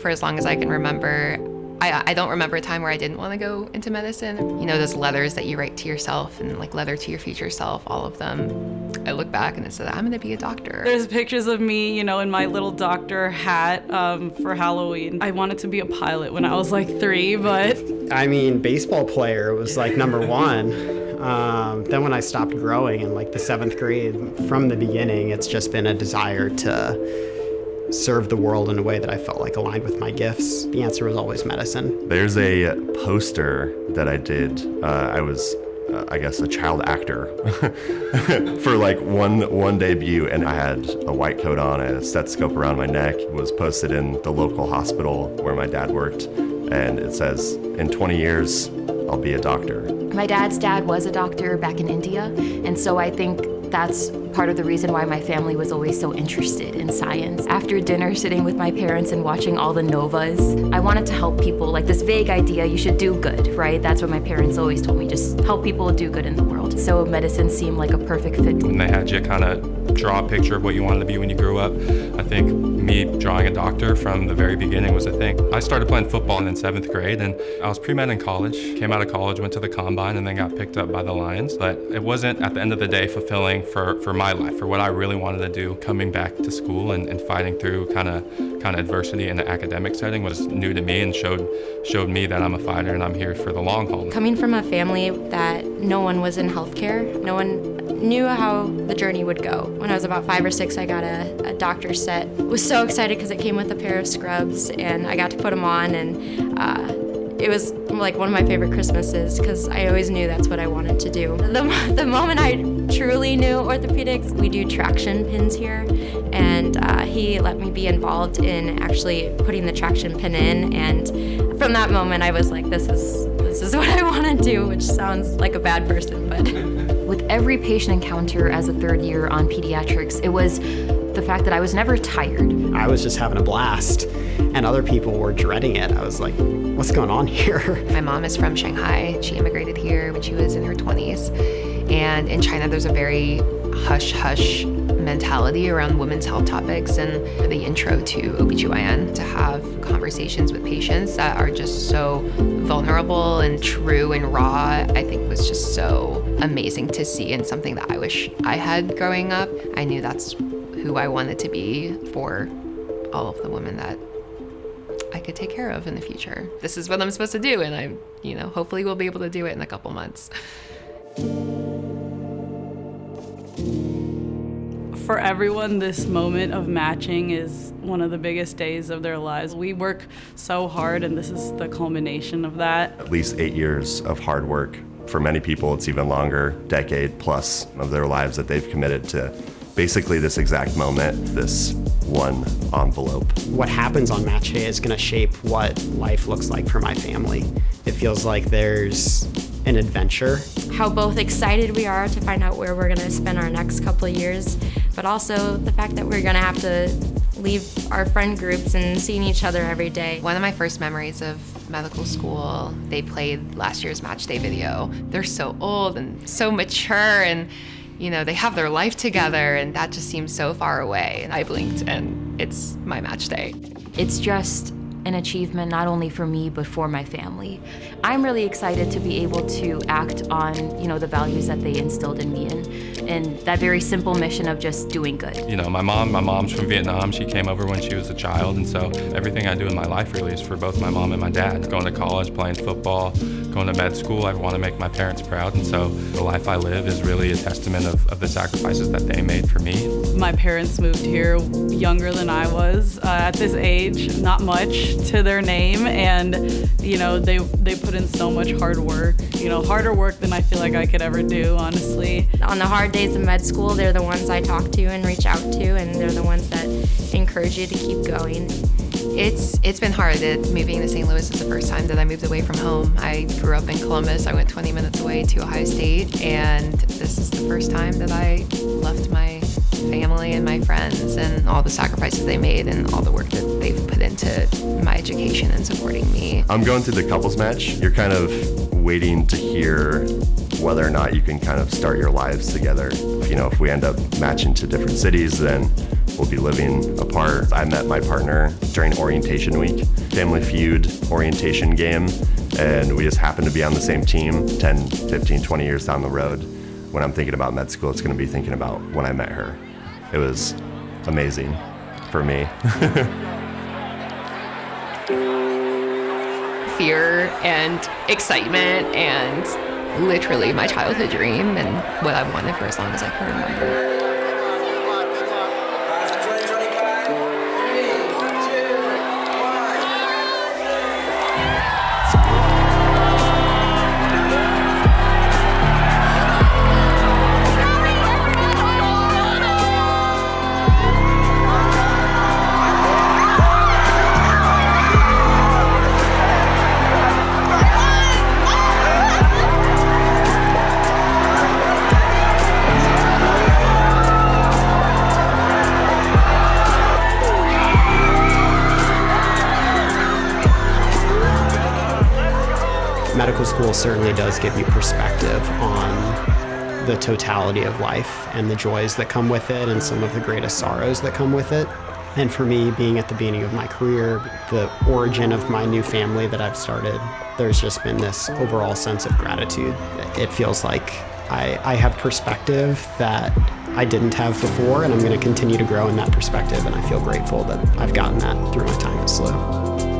for as long as I can remember. I don't remember a time where I didn't want to go into medicine. You know, those letters that you write to yourself and like letter to your future self, all of them. I look back and it said, I'm going to be a doctor. There's pictures of me, you know, in my little doctor hat for Halloween. I wanted to be a pilot when I was like 3, but... I mean, baseball player was like number 1. Then when I stopped growing in like the 7th grade, from the beginning, it's just been a desire to serve the world in a way that I felt like aligned with my gifts. The answer was always medicine. There's a poster that I did. I was, I guess, a child actor for like one debut, and I had a white coat on and a stethoscope around my neck. It was posted in the local hospital where my dad worked, and it says, in 20 years, I'll be a doctor. My dad's dad was a doctor back in India, and so I think that's part of the reason why my family was always so interested in science. After dinner, sitting with my parents and watching all the novas, I wanted to help people, like this vague idea, you should do good, right? That's what my parents always told me, just help people do good in the world. So medicine seemed like a perfect fit. When they had you kind of draw a picture of what you wanted to be when you grew up, I think me drawing a doctor from the very beginning was a thing. I started playing football in 7th grade, and I was pre-med in college, came out of college, went to the combine, and then got picked up by the Lions. But it wasn't, at the end of the day, fulfilling for my life, for what I really wanted to do. Coming back to school and fighting through kind of adversity in the academic setting was new to me, and showed me that I'm a fighter and I'm here for the long haul. Coming from a family that no one was in healthcare, no one knew how the journey would go. When I was about 5 or 6, I got a doctor's set. I was so excited because it came with a pair of scrubs, and I got to put them on, and it was like one of my favorite Christmases because I always knew that's what I wanted to do. The moment I truly knew orthopedics, we do traction pins here, and he let me be involved in actually putting the traction pin in, and from that moment I was like, this is what I want to do, which sounds like a bad person, but... With every patient encounter as a 3rd year on pediatrics, it was the fact that I was never tired. I was just having a blast, and other people were dreading it. I was like, what's going on here? My mom is from Shanghai. She immigrated here when she was in her 20s. And in China, there's a very hush-hush mentality around women's health topics, and the intro to OBGYN, to have conversations with patients that are just so vulnerable and true and raw, I think was just so amazing to see, and something that I wish I had growing up. I knew that's who I wanted to be for all of the women that I could take care of in the future. This is what I'm supposed to do, and I, hopefully we'll be able to do it in a couple months. For everyone, this moment of matching is one of the biggest days of their lives. We work so hard, and this is the culmination of that. At least 8 years of hard work. For many people, it's even longer, decade plus of their lives that they've committed to basically this exact moment, this one envelope. What happens on match day is going to shape what life looks like for my family. It feels like there's an adventure. How both excited we are to find out where we're going to spend our next couple of years, but also the fact that we're going to have to leave our friend groups and seeing each other every day. One of my first memories of medical school, they played last year's match day video. They're so old and so mature, and they have their life together, and that just seems so far away. And I blinked, and it's my match day. It's just an achievement not only for me but for my family. I'm really excited to be able to act on, the values that they instilled in me, and that very simple mission of just doing good. My mom's from Vietnam. She came over when she was a child, and so everything I do in my life really is for both my mom and my dad. Going to college, playing football, going to med school, I want to make my parents proud, and so the life I live is really a testament of the sacrifices that they made for me. My parents moved here younger than I was. At this age, not much to their name, and they put in so much hard work, harder work than I feel like I could ever do, honestly. On the hard days of med school, they're the ones I talk to and reach out to, and they're the ones that encourage you to keep going. It's been hard. Moving to St. Louis is the first time that I moved away from home. I grew up in Columbus. I went 20 minutes away to Ohio State, and this is the first time that I left my family and my friends and all the sacrifices they made and all the work that they've put into my education and supporting me. I'm going to the couples match. You're kind of waiting to hear whether or not you can kind of start your lives together. If we end up matching to different cities, then we'll be living apart. I met my partner during orientation week, Family Feud orientation game, and we just happened to be on the same team 10, 15, 20 years down the road. When I'm thinking about med school, it's going to be thinking about when I met her. It was amazing for me. Fear and excitement and literally my childhood dream and what I've wanted for as long as I can remember. Medical school certainly does give you perspective on the totality of life and the joys that come with it and some of the greatest sorrows that come with it. And for me, being at the beginning of my career, the origin of my new family that I've started, there's just been this overall sense of gratitude. It feels like I have perspective that I didn't have before, and I'm going to continue to grow in that perspective, and I feel grateful that I've gotten that through my time at SLU.